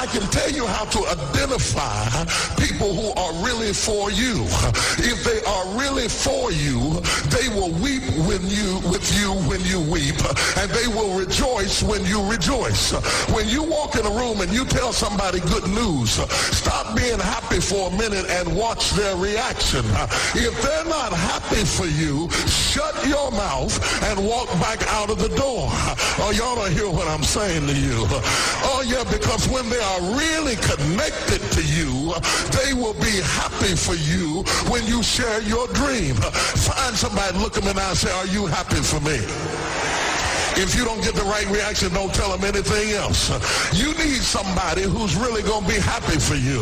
I can tell you how to identify people who are really for you. If they are really for you, they will weep with you when you weep, and they will rejoice when you rejoice. When you walk in a room and you tell somebody good news, stop being happy for a minute and watch their reaction. If they're not happy for you, shut your mouth and walk back out of the door. Oh, y'all don't hear what I'm saying to you. Oh, yeah, because when they are really connected to you, they will be happy for you when you share your dream. Find somebody, look them in the eye and say, are you happy for me? If you don't get the right reaction, don't tell them anything else. You need somebody who's really going to be happy for you.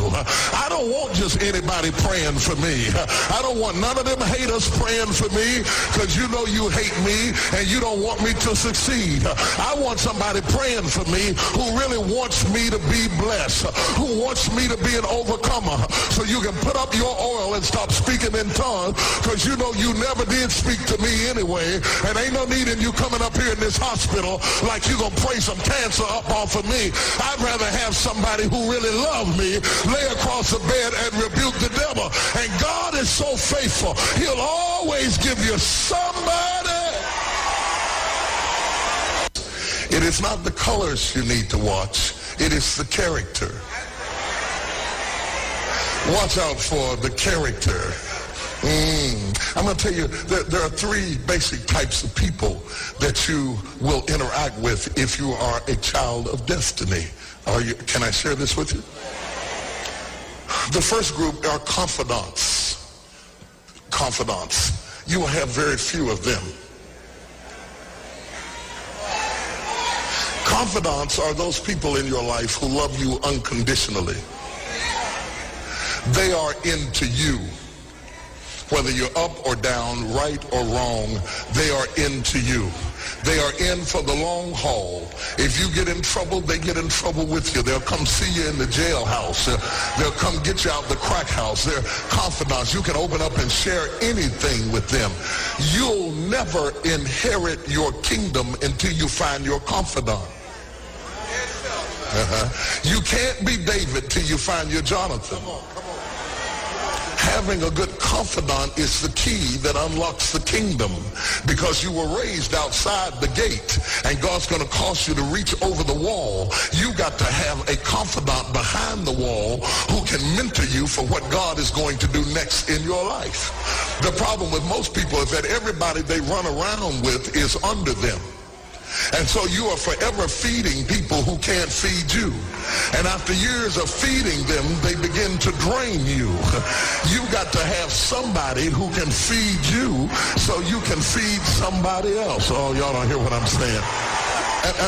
I don't want just anybody praying for me. I don't want none of them haters praying for me, because you know you hate me and you don't want me to succeed. I want somebody praying for me who really wants me to be blessed, who wants me to be an overcomer, so you can put up your oil and stop speaking in tongues, because you know you never did speak to me anyway, and ain't no need in you coming up here in this hospital like you're going to pray some cancer up off of me. I'd rather have somebody who really loves me lay across the bed and rebuke the devil. And God is so faithful. He'll always give you somebody. It is not the colors you need to watch. It is the character. Watch out for the character. I'm going to tell you, there are three basic types of people that you will interact with if you are a child of destiny. Can I share this with you? The first group are confidants. Confidants. You will have very few of them. Confidants are those people in your life who love you unconditionally. They are into you. Whether you're up or down, right or wrong, they are into you. They are in for the long haul. If you get in trouble, they get in trouble with you. They'll come see you in the jailhouse. They'll come get you out the crack house. They're confidants. You can open up and share anything with them. You'll never inherit your kingdom until you find your confidant. You can't be David till you find your Jonathan. Having a good confidant is the key that unlocks the kingdom, because you were raised outside the gate and God's going to cause you to reach over the wall. You got to have a confidant behind the wall who can mentor you for what God is going to do next in your life. The problem with most people is that everybody they run around with is under them. And so you are forever feeding people who can't feed you. And after years of feeding them, they begin to drain you. You've got to have somebody who can feed you so you can feed somebody else. Oh, y'all don't hear what I'm saying.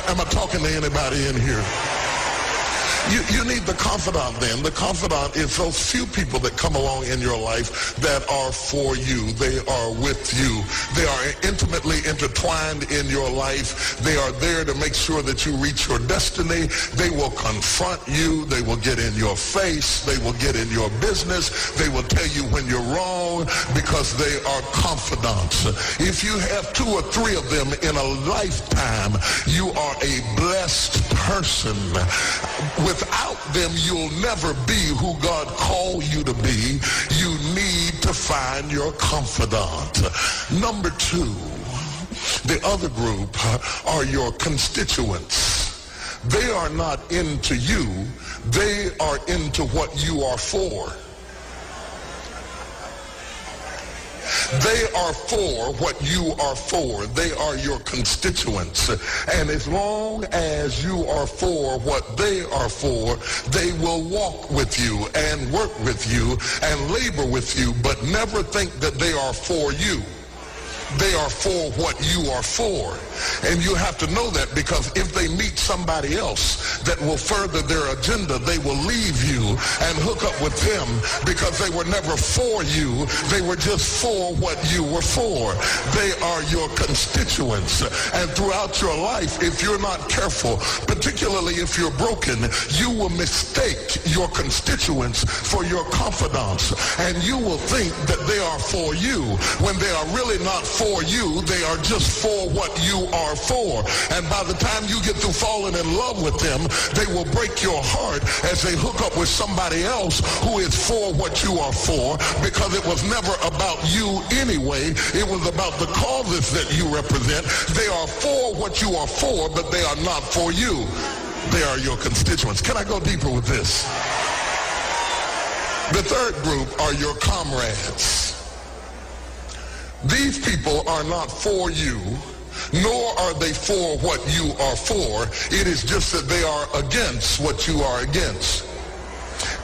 Am I talking to anybody in here? You need the confidant then. The confidant is those few people that come along in your life that are for you. They are with you. They are intimately intertwined in your life. They are there to make sure that you reach your destiny. They will confront you. They will get in your face. They will get in your business. They will tell you when you're wrong, because they are confidants. If you have 2 or 3 of them in a lifetime, you are a blessed person. Without them, you'll never be who God called you to be. You need to find your confidant. Number 2, the other group are your constituents. They are not into you. They are into what you are for. They are for what you are for. They are your constituents. And as long as you are for what they are for, they will walk with you and work with you and labor with you, but never think that they are for you. They are for what you are for. And you have to know that, because if they meet somebody else that will further their agenda, they will leave you and hook up with them, because they were never for you. They were just for what you were for. They are your constituents. And throughout your life, if you're not careful, particularly if you're broken, you will mistake your constituents for your confidants. And you will think that they are for you when they are really not for for you. They are just for what you are for. And by the time you get through falling in love with them, they will break your heart as they hook up with somebody else who is for what you are for, because it was never about you anyway. It was about the causes that you represent. They are for what you are for, but they are not for you. They are your constituents. Can I go deeper with this? The third group are your comrades. These people are not for you, nor are they for what you are for. It is just that they are against what you are against.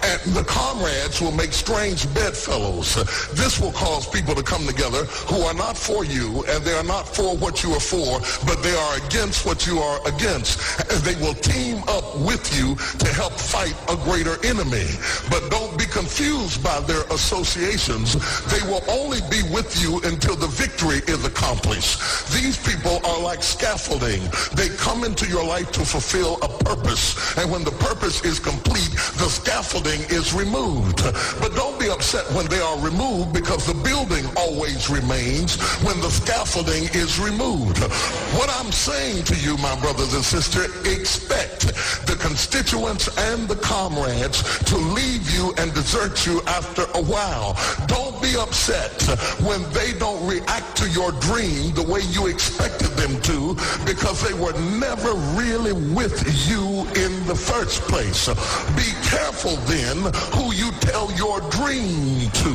And the comrades will make strange bedfellows. This will cause people to come together who are not for you, and they are not for what you are for, but they are against what you are against. And they will team up with you to help fight a greater enemy. But don't be confused by their associations. They will only be with you until the victory is accomplished. These people are like scaffolding. They come into your life to fulfill a purpose, and when the purpose is complete, the scaffolding is removed. But don't be upset when they are removed, because the building always remains when the scaffolding is removed. What I'm saying to you, my brothers and sisters, expect the constituents and the comrades to leave you and desert you after a while. Don't be upset when they don't react to your dream the way you expected them to, because they were never really with you in the first place. Be careful then who you tell your dream to,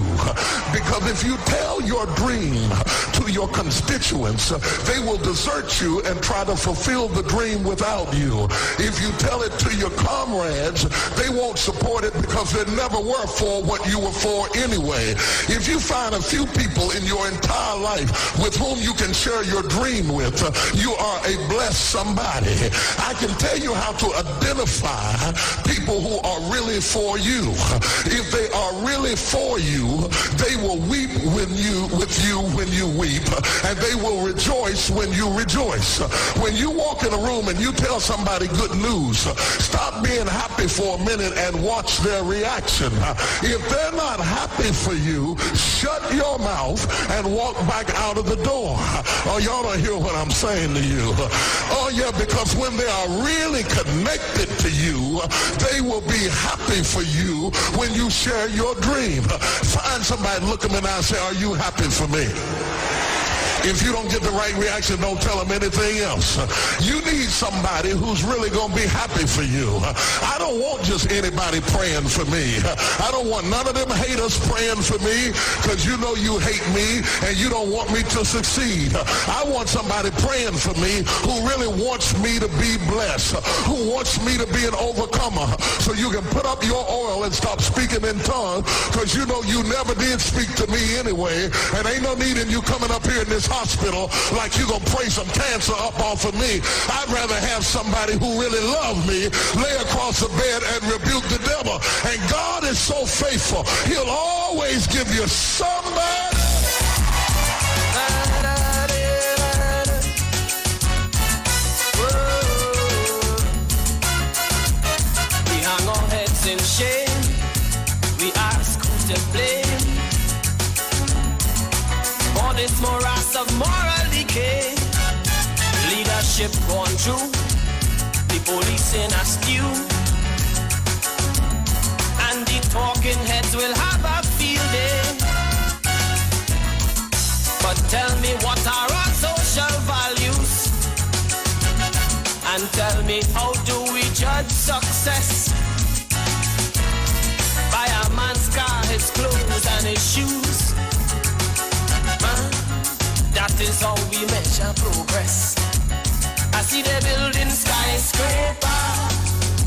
because if you tell your dream to your constituents, they will desert you and try to fulfill the dream without you. If you tell it to your comrades, they won't support it because they never were for what you were for anyway. If you find a few people in your entire life with whom you can share your dream with, you are a blessed somebody. I can tell you how to identify people who are really for you. If they are really for you, they will weep with you when you weep, and they will rejoice when you rejoice. When you walk in a room and you tell somebody good news, stop being happy for a minute and watch their reaction. If they're not happy for you, shut your mouth and walk back out of the door. Oh, y'all don't hear what I'm saying to you. Oh, yeah, because when they are really connected to you, they will be happy for you when you share your dream. Find somebody, look them in the eye and say, are you happy for me? If you don't get the right reaction, don't tell them anything else. You need somebody who's really going to be happy for you. I don't want just anybody praying for me. I don't want none of them haters praying for me, because you know you hate me and you don't want me to succeed. I want somebody praying for me who really wants me to be blessed, who wants me to be an overcomer, so you can put up your oil and stop speaking in tongues, because you know you never did speak to me anyway, and ain't no need in you coming up here in this hospital like you gonna pray some cancer up off of me. I'd rather have somebody who really loves me lay across the bed and rebuke the devil. And God is so faithful, he'll always give you somebody. We hang our heads in shame, we ask who's to blame for this morass of moral decay. Leadership gone through, the police in a stew, and the talking heads will have a field day. But tell me, what are our social values? And tell me, how do we judge success? By a man's car, his clothes and his shoes. That is how we measure progress. I see they building skyscraper,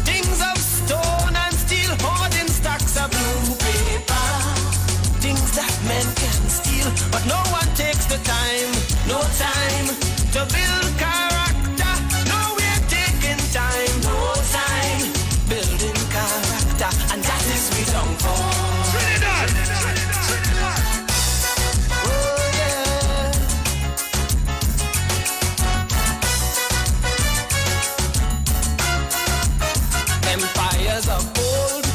things of stone and steel, hoarding stacks of blue paper, things that men can steal, but no one takes the time, no time to build character. No, we're taking time, no time building character, and that is we don't fall. Empires of gold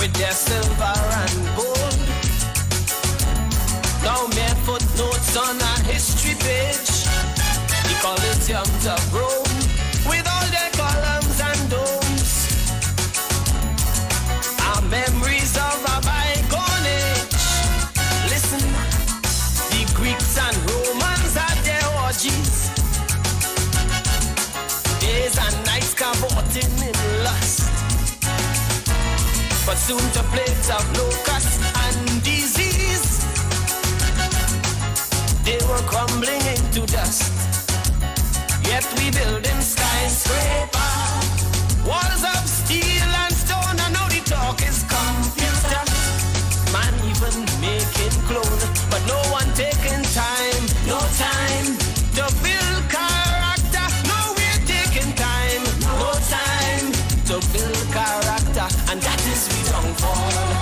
with their silver and gold, now mere footnotes on our history but soon to plagues of locusts and disease. They were crumbling into dust, yet we building skyscraper, walls of steel and stone, and now the talk is computer. Man even making clone, but no one taking time, no time to build character. No, we're taking time, no time to build character, and that is we downfall.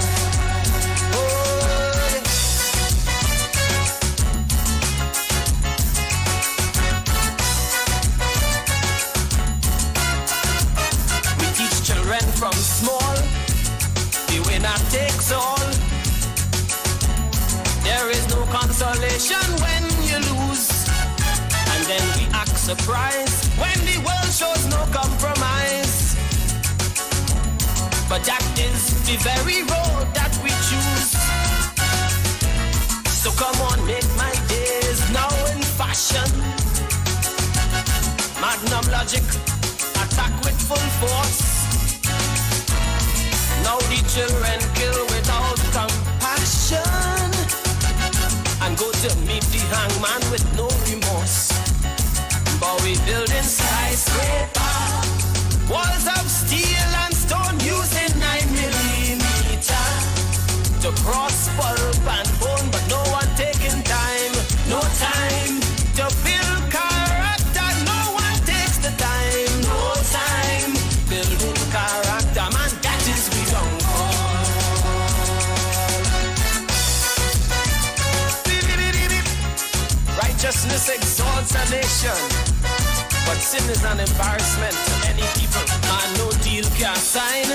Children from small, the winner takes all. There is no consolation when you lose, and then we act surprised when the world shows no compromise. But that is the very road that we choose. So come on, make my days now in fashion. Magnum logic, attack with full force. Now the children kill without compassion, and go to meet the hangman with no remorse. But we building skyscraper, walls of steel and stone using 9mm to cross pulp and bone, but no one taking time, no time to build character. No one takes the time, no time building character, man. That is we don't call. Righteousness exalts a nation, but sin is an embarrassment to any people. Man, no deal can sign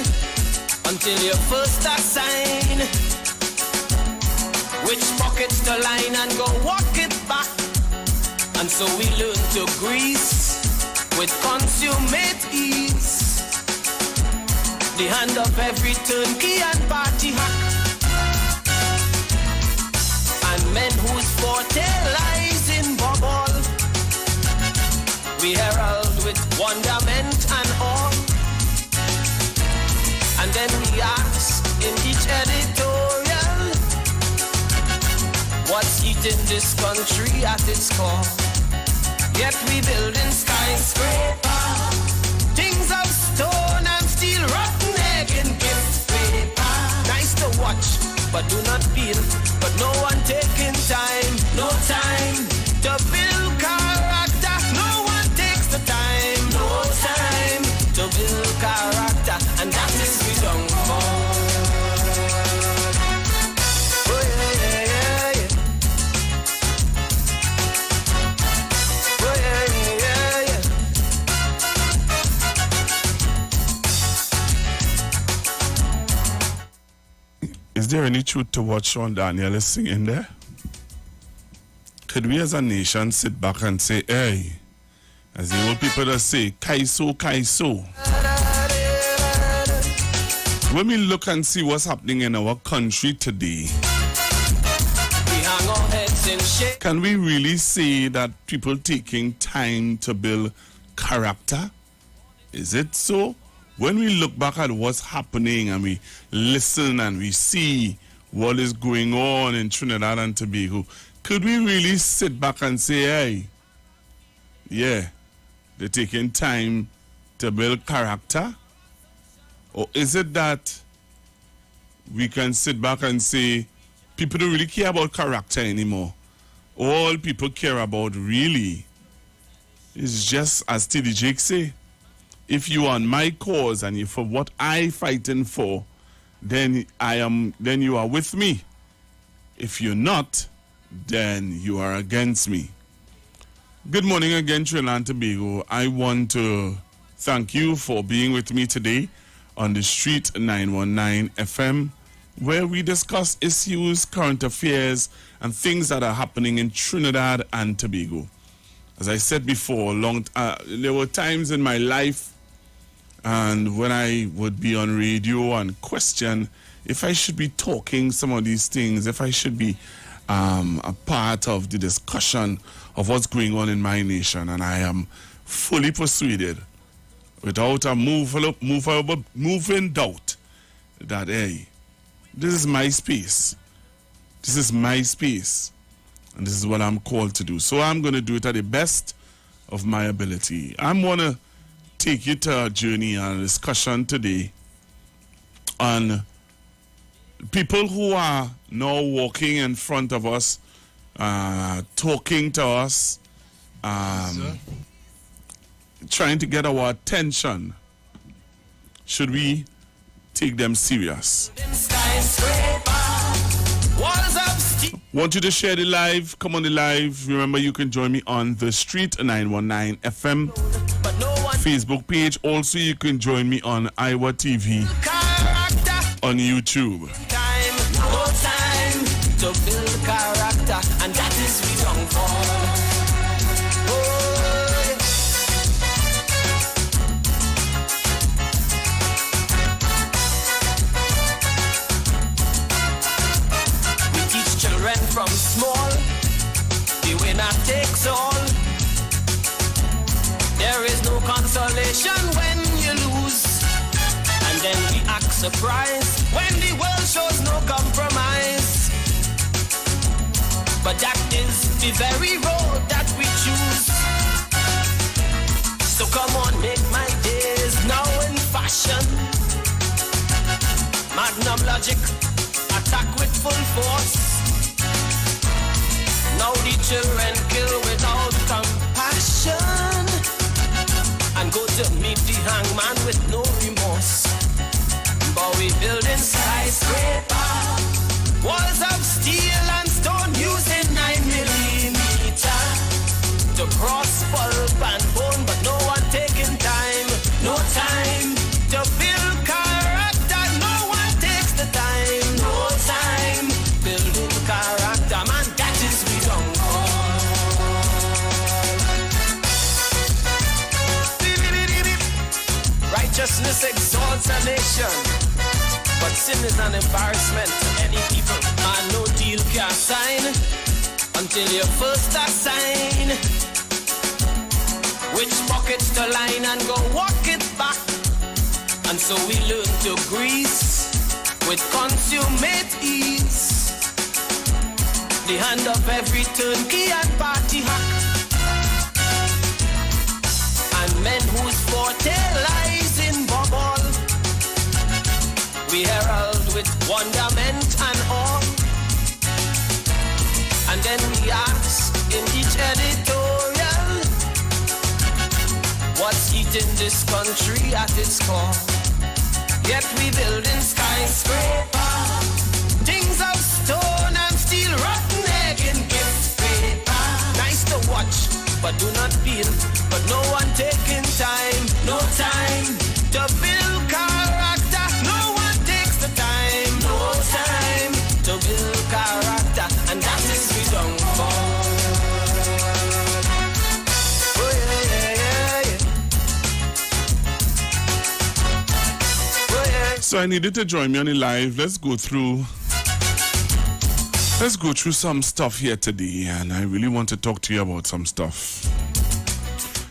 until you first assign which pockets to line and go walk it back. And so we learn to grease with consummate ease the hand of every turnkey and party hack, and men whose forte lies in bubble we herald with wonderment and all. And then we ask in each editorial, what's eating this country at its core? Yet we building skyscraper, things of stone and steel, rotten egg and gift paper. Nice to watch, but do not feel. But no one taking time, no time to build character. No one takes the time, no time to build character, and that is we don't fall. Is there any truth to what Sean Daniel is singing there? Could we as a nation sit back and say, hey, as the old people that say, Kaiso, Kaiso? When we look and see what's happening in our country today, can we really say that people taking time to build character? Is it so? When we look back at what's happening and we listen and we see what is going on in Trinidad and Tobago, could we really sit back and say, hey, yeah, they're taking time to build character? Or is it that we can sit back and say, people don't really care about character anymore? All people care about really is just, as T.D. Jake say, if you are on my cause and you for what I fighting for, then you are with me. If you're not, then you are against me. Good morning again, Trinidad and Tobago. I want to thank you for being with me today on the Street 919 FM, where we discuss issues, current affairs, and things that are happening in Trinidad and Tobago. As I said before, there were times in my life and when I would be on radio and question if I should be talking some of these things, if I should be a part of the discussion of what's going on in my nation. And I am fully persuaded, without a moving doubt, that, hey, this is my space. This is my space. And this is what I'm called to do. So I'm going to do it at the best of my ability. I'm going to take you to a journey and a discussion today on people who are now walking in front of us, talking to us, trying to get our attention. Should we take them serious? Want you to share the live? Come on the live. Remember, you can join me on the street 919 FM Facebook page. Also, you can join me on Iwer TV on YouTube. No time to build character, and that is we don't fall. From small, the winner takes all. There is no consolation when you lose, and then we act surprised when the world shows no compromise. But that is the very road that we choose. So come on, make my days now in fashion. Magnum logic, attack with full force. Now the children kill without compassion, and go to meet the hangman with no remorse. But we building skyscraper, walls of steel and stone using 9mm to cross pulp and bone, but no one taking time, no time to build character. No one takes the time, no time building character, man. That is we don't call. Righteousness exalts a nation, but sin is an embarrassment to any people. And no deal can sign until you first assign which pockets to line and go walk it back. And so we learn to grease with consummate ease the hand of every turnkey and party hack, and men whose forte lies in bubble we herald with wonderment and all. And then we ask in each editorial, what's eating this country at its core? Yet we building skyscraper, things of stone and steel, rotten egg in gift paper. Nice to watch, but do not feel. But no one taking time, no time to build character. No one takes the time, no time to build character, and that is we don't fall. Oh yeah, yeah, yeah, yeah. Oh yeah. So I needed to join me on the live. Let's go through some stuff here today, and I really want to talk to you about some stuff.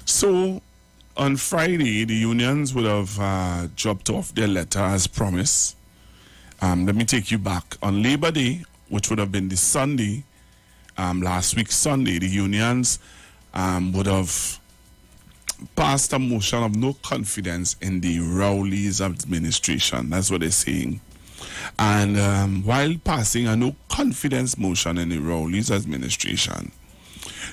So on Friday, the unions would have dropped off their letter as promised. Let me take you back. On Labor Day, which would have been the Sunday, last week Sunday, the unions would have passed a motion of no confidence in the Rowley's administration. That's what they're saying. And while passing a no confidence motion in the Rowley's administration,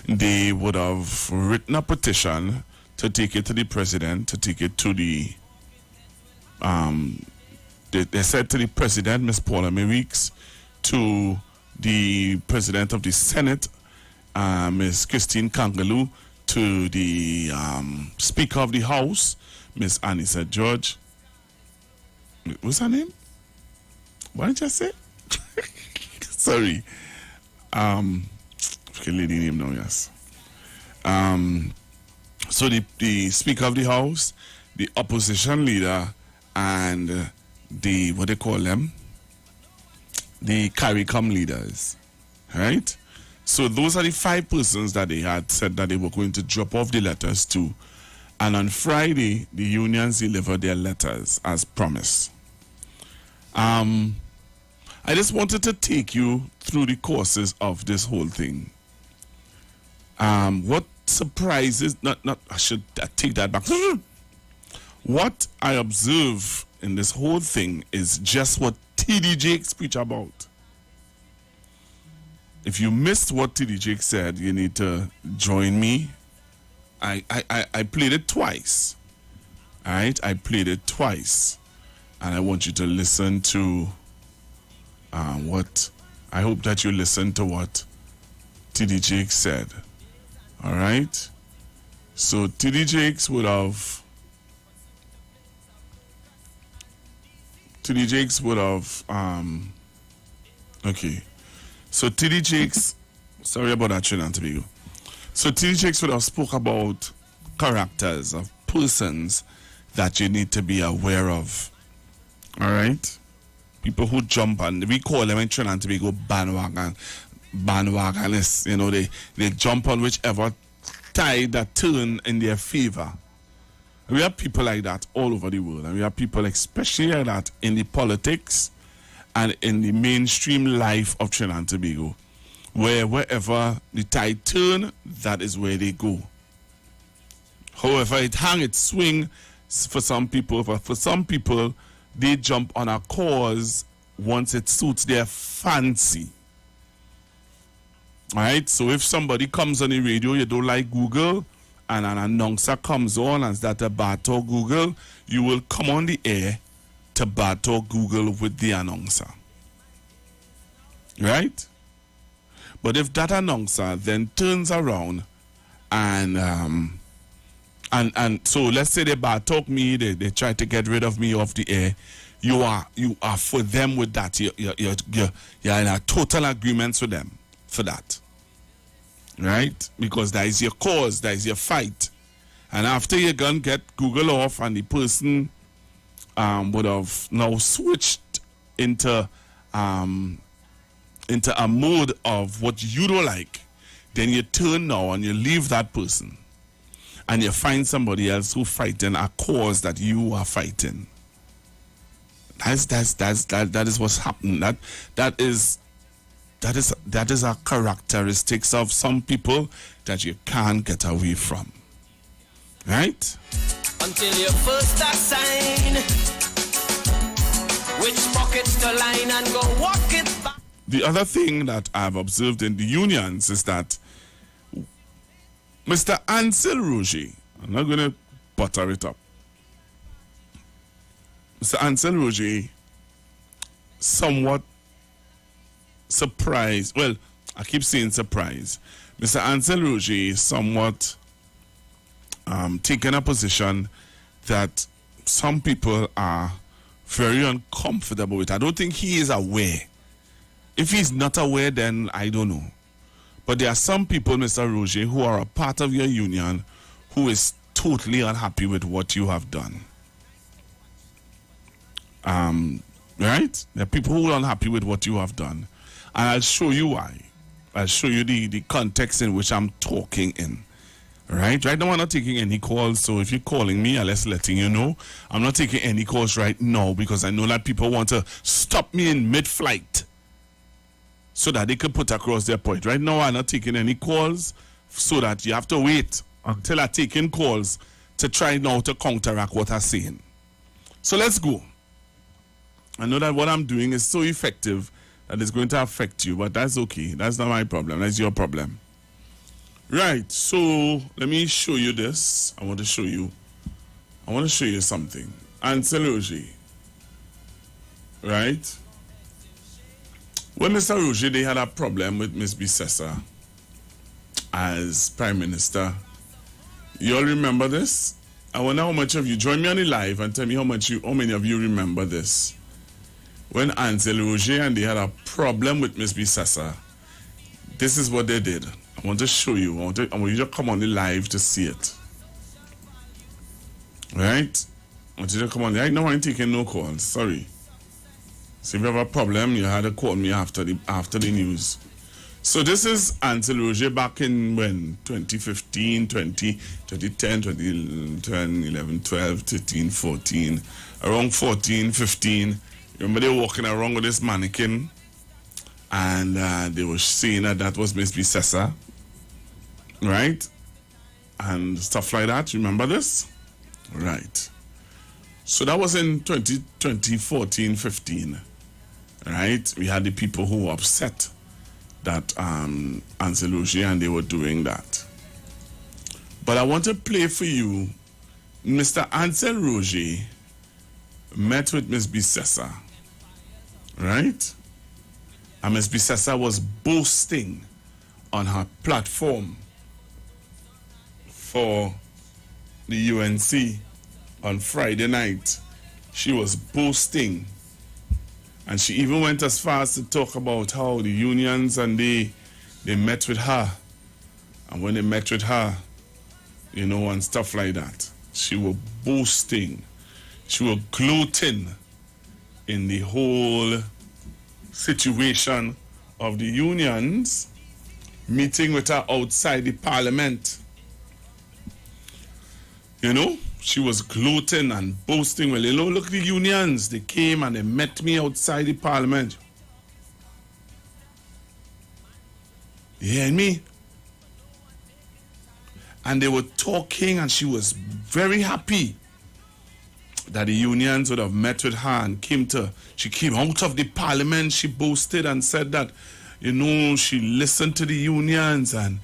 they would have written a petition to take it to the president, to take it to the they said to the president, Ms. Paula Weeks, to the president of the Senate, Ms. Christine Kangaloo, to the Speaker of the House, Ms. Anissa George. What's her name? What did you say? Sorry. Okay, lady name now, yes. So the Speaker of the House, the opposition leader, and the, what they call them? The CARICOM leaders, right? So those are the 5 persons that they had said that they were going to drop off the letters to. And on Friday, the unions delivered their letters as promised. I just wanted to take you through the courses of this whole thing. What surprises, I should take that back. What I observe in this whole thing is just what T.D. Jakes preach about. If you missed what T.D. Jakes said, you need to join me. I played it twice. All right, I played it twice, and I want you to listen to what. I hope that you listen to what T.D. Jakes said. All right. So T.D. Jakes would have. Okay. So T.D. Jakes, sorry about that, Trinidad and Tobago. So T.D. Jakes would have spoke about characters of persons that you need to be aware of. All right? People who jump on, we call them in Trinidad and Tobago bandwagonists. You know, they jump on whichever tide that turn in their favor. We have people like that all over the world, and we have people especially like that in the politics and in the mainstream life of Trinidad and Tobago, where wherever the tide turn, that is where they go. However, it swing for some people, but for some people, they jump on a cause once it suits their fancy. All right, so if somebody comes on the radio, you don't like Google, and an announcer comes on and starts to battle Google, you will come on the air to battle Google with the announcer. Right? But if that announcer then turns around and so let's say they battle me, they try to get rid of me off the air, you are for them with that. You're in a total agreement with them for that. Right? Because that is your cause, that is your fight. And after you're going to get Google off and the person would have now switched into a mode of what you don't like, then you turn now and you leave that person and you find somebody else who fighting a cause that you are fighting. That is what's happening. That is a characteristics of some people that you can't get away from. Right? Until you first assign which pockets to line and go walk it back. The other thing that I've observed in the unions is that Mr. Ansel Roger, I'm not going to butter it up. Mr. Ansel Roger somewhat surprised. Well, I keep saying surprise. Mr. Ansel Roger is somewhat taking a position that some people are very uncomfortable with. I don't think he is aware. If he's not aware, then I don't know. But there are some people, Mr. Roger, who are a part of your union who is totally unhappy with what you have done. Right? There are people who are unhappy with what you have done. And I'll show you why. I'll show you the context in which I'm talking in. Right? Right now I'm not taking any calls, so if you're calling me, I'm just letting you know. I'm not taking any calls right now because I know that people want to stop me in mid-flight so that they can put across their point. Right now I'm not taking any calls so that you have to wait until I take in calls to try now to counteract what I'm saying. So let's go. I know that what I'm doing is so effective that it's going to affect you, but that's okay. That's not my problem. That's your problem. Right, so let me show you this. I want to show you something. Ansel Roger. Right? When Mr. Roger, they had a problem with Ms. Bissessa as Prime Minister. You all remember this? I wonder how much of you join me on the live and tell me how many of you remember this. When Ansel Roger and they had a problem with Ms. Bissessa, this is what they did. I want to show you. I want you to come on the live to see it. Right? I want you to come on. Right now I'm taking no calls. Sorry. So if you have a problem, you had to call me after the news. So this is Ansel Roger back in when? 2015, 2010, 2011, 12, 13, 14. Around 14, 15. Remember they were walking around with this mannequin and they were saying that was Miss Bissessa, right? And stuff like that. You remember this? Right. So that was in 2014-15, right? We had the people who were upset that Ansel Roger and they were doing that. But I want to play for you Mr. Ansel Roger met with Miss Bissessa, right? And Miss Bissessa was boasting on her platform for the UNC on Friday night. She was boasting, and she even went as far as to talk about how the unions and they met with her, and when they met with her, you know, and stuff like that. She was boasting. She was gloating in the whole situation of the unions meeting with her outside the parliament. You know, she was gloating and boasting. Well, you know, look, the unions, they came and they met me outside the parliament. You hear me? And they were talking, and she was very happy that the unions would have met with her and she came out of the parliament. She boasted and said that, you know, she listened to the unions and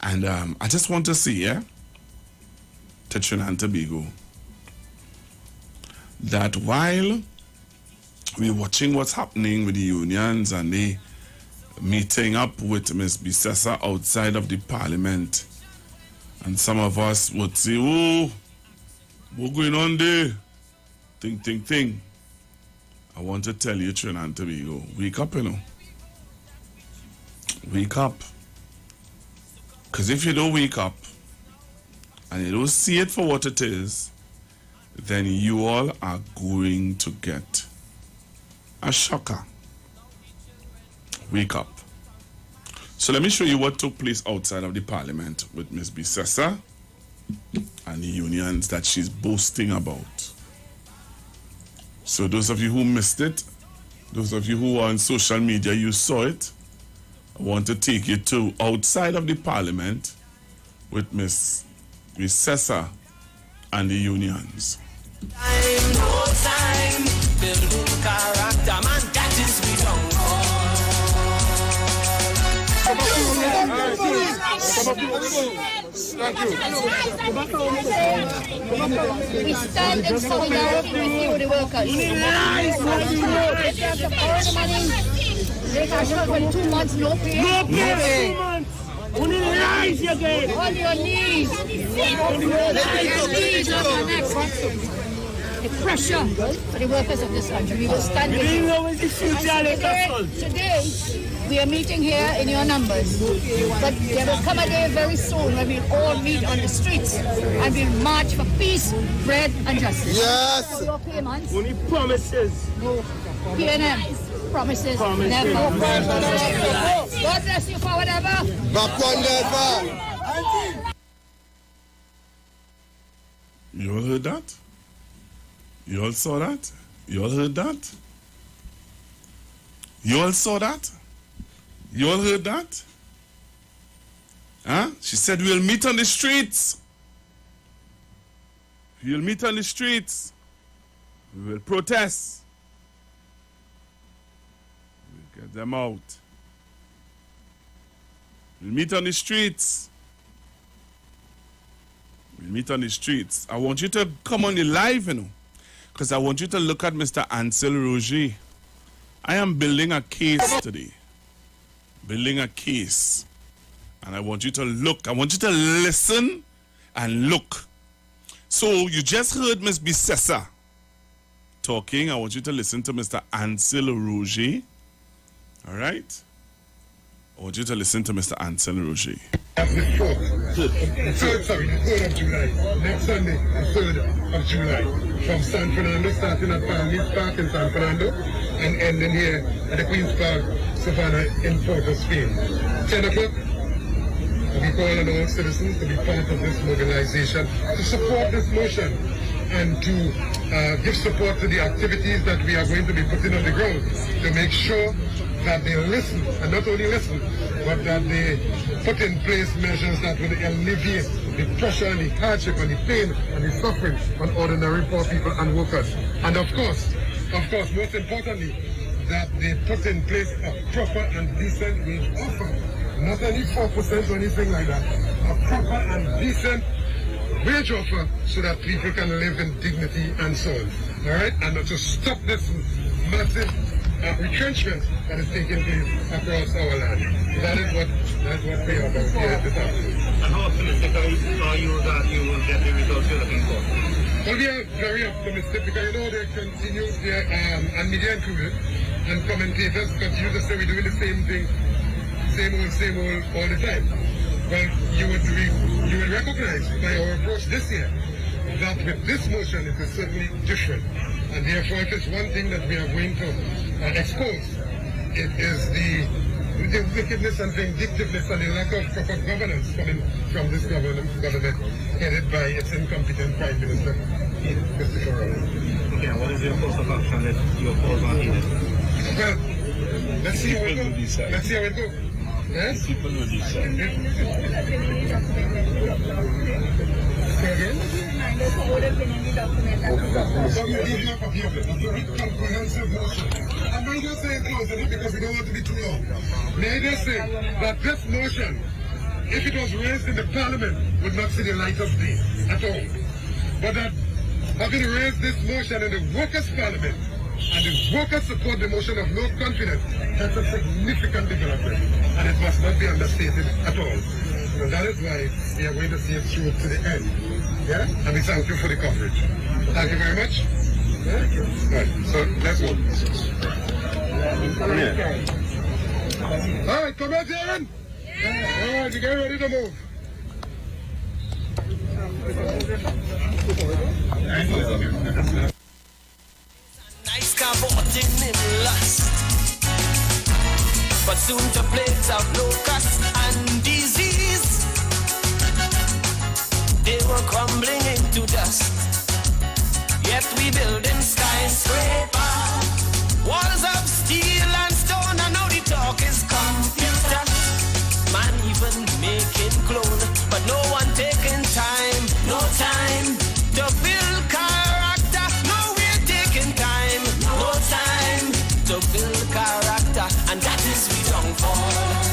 I just want to see, to Trinidad and Tobago, that while we're watching what's happening with the unions and they meeting up with Miss Bissessa outside of the parliament, and some of us would say, oh, what's going on there? Think. I want to tell you, Trinidad and Tobago, wake up, you know. Wake up. Because if you don't wake up and you don't see it for what it is, then you all are going to get a shocker. Wake up. So let me show you what took place outside of the parliament with Miss Bissessa and the unions that she's boasting about. So those of you who missed it, those of you who are on social media, you saw it. I want to take you to outside of the parliament with Miss Bissessa and the unions. Time, no time, building character, man, that is we don't We stand in solidarity with you, the workers. If you have to borrow the money, they can shut for 2 months, no pay. No pay. On your knees. The pressure for the workers of this country. We will stand with you. Today, we are meeting here in your numbers. But there will come a day very soon when we'll all meet on the streets and we'll march for peace, bread, and justice. Yes! For your payments. Only promises. No. P&M. Promises. Never. God bless you for whatever. Back one never. You all heard that? You all saw that? You all heard that? You all saw that? You all heard that? Huh? She said we'll meet on the streets. We'll meet on the streets. We will protest. We'll get them out. We'll meet on the streets. We'll meet on the streets. I want you to come on the live, you know, because I want you to look at Mr. Ansel Roger. I am building a case today. Building a case. And I want you to look. I want you to listen and look. So you just heard Miss Bissessa talking. I want you to listen to Mr. Ansel Roger. All right? I want you to listen to Mr. Ansel Roger. The 3rd of July. Next Sunday, the 3rd of July. From San Fernando, starting at Palmits Park in San Fernando and ending here at the Queen's Park, Savannah in Port of Spain. 10 o'clock, we call on all citizens to be part of this mobilization, to support this motion and to give support to the activities that we are going to be putting on the ground to make sure that they listen, and not only listen, but that they put in place measures that will alleviate the pressure and the hardship and the pain and the suffering on ordinary poor people and workers. And of course, most importantly, that they put in place a proper and decent wage offer. Not only 4% or anything like that, a proper and decent wage offer so that people can live in dignity and so on. All right? And to stop this massive retrenchment that is taking place across our land. That's what we are about here this afternoon. And how optimistic are you that you will get the results you're looking for? Well, we are very optimistic because they continue their and media included and commentators continue to say we're doing the same thing, same old all the time. Well, you will recognize by our approach this year that with this motion it is certainly different. And therefore, if it's one thing that we are going to expose, it is the wickedness and vindictiveness and the lack of proper governance coming from this government headed by its incompetent Prime Minister, Christopher Rowland. Okay, what is your course of action if your calls are needed? Well, let's see how it goes. Let's see how it goes. Yes? People will decide. Say again? So you need your copy of it. It's a very comprehensive motion. And may I just say it closely because we don't want to be too long. May I just say that this motion, if it was raised in the Parliament, would not see the light of day at all. But that having raised this motion in the Workers' Parliament, and the workers support the motion of no confidence, that's a significant development, and it must not be understated at all. So that is why we are going to see it through to the end. Yeah? And we thank you for the coverage. Thank you very much. Yeah? Right. So let's go. All right, come back in. All right, you get ready to move. Nice cavorting in lust, but soon to plagues of locust and disease. They were crumbling into dust, yet we building skyscraper, walls of steel and stone, and now the talk is computer. Man even making clone, but no one taking time, no time to build character. No, we're taking time, no time to build character, and that is we don't fall.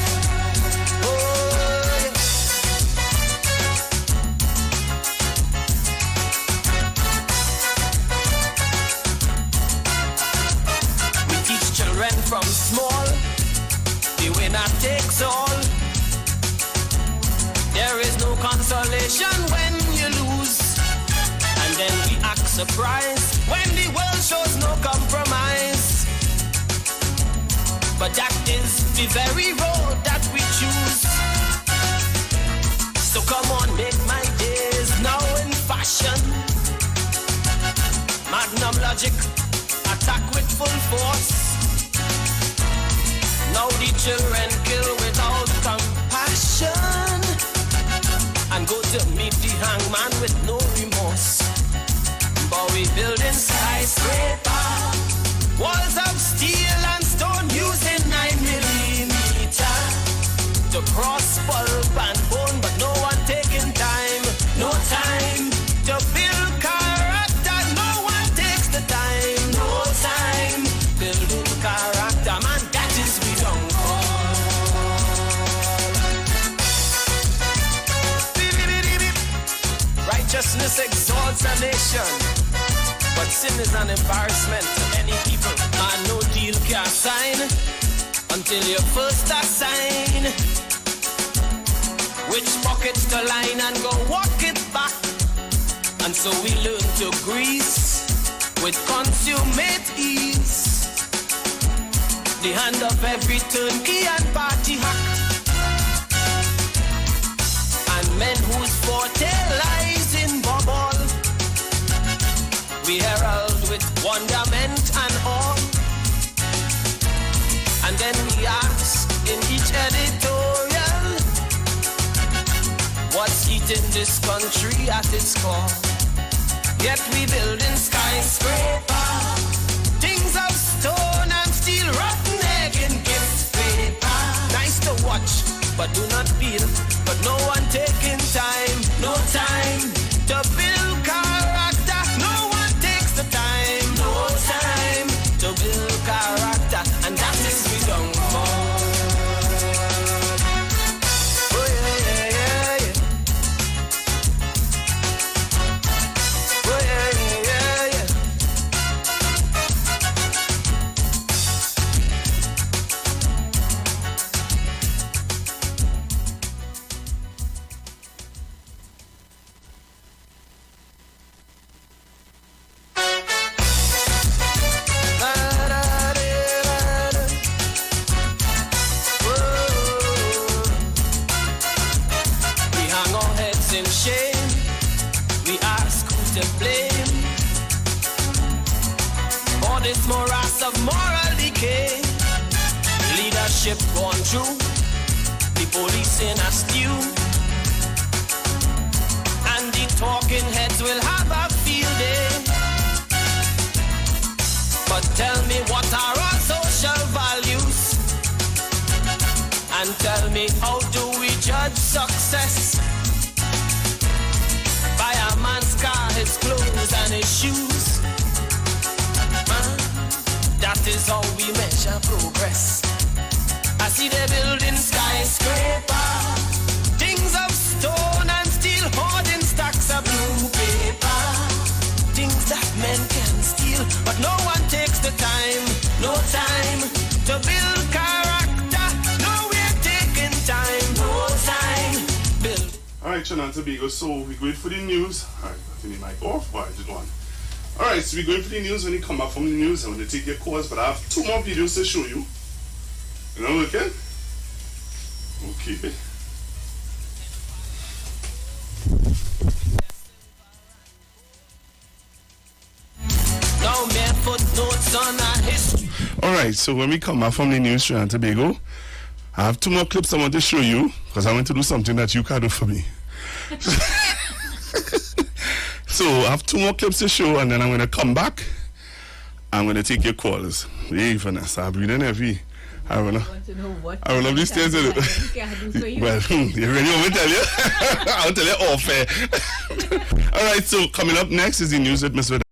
From small, the winner takes all. There is no consolation when you lose, and then we act surprised when the world shows no compromise. But that is the very road that we choose. So come on, make my days now in fashion. Magnum logic, attack with full force. Now the children kill without compassion, and go to meet the hangman with no remorse. But we building skyscraper, walls of steel and stone using 9mm to cross pulp and bone, but no one taking time, no time to build character. No one takes the time, no time building character, man. Righteousness exalts a nation, but sin is an embarrassment to any people. Man, no deal can sign until you first assign which pockets to line and go walk it back. And so we learn to grease with consummate ease the hand of every turnkey and party hack, and men whose forte lies in bubble we herald with wonderment and awe. And then we ask in each editorial, what's eating this country at its core? Yet we building skyscraper. Things of stone and steel, rotten egg and gift paper. Nice to watch, but do not feel. But no one taking time, no time to build character. No one takes the time, no time to build character. And that is we don't more. Oh yeah, yeah, yeah, yeah. Oh yeah, yeah, yeah, yeah. We hang our heads in shame. We ask who to blame for this morass of moral decay. Leadership gone through, the police in a stew, and the talking heads will have a field day. But tell me, what are our social values? And tell me, how do we judge success? By a man's car, his clothes and his shoes. That is how we measure progress. I see they building skyscraper, things of stone and steel, hoarding stacks of blue paper. Things that men can steal, but no one takes the time, no time to build character. No, we're taking time, no time. Build. Alright, Trinidad and Tobago, so we're going for the news. Alright, I think the mic off. Why did one? Alright, so we're going for the news. When you come back from the news, I'm going to take your calls, but I have 2 more videos to show you. You know, okay? Okay. No mere footnotes on our history. Alright, so when we come back from the news, Trinidad and Tobago, I have 2 more clips I want to show you, because I want to do something that you can't do for me. So I have 2 more clips to show, and then I'm going to come back. I'm going to take your calls. Hey, Vanessa, I'm breathing heavy. I run up these stairs. Well, you ready? I will tell you. I'll tell you off air. All right, so coming up next is the news with Miss Vanessa.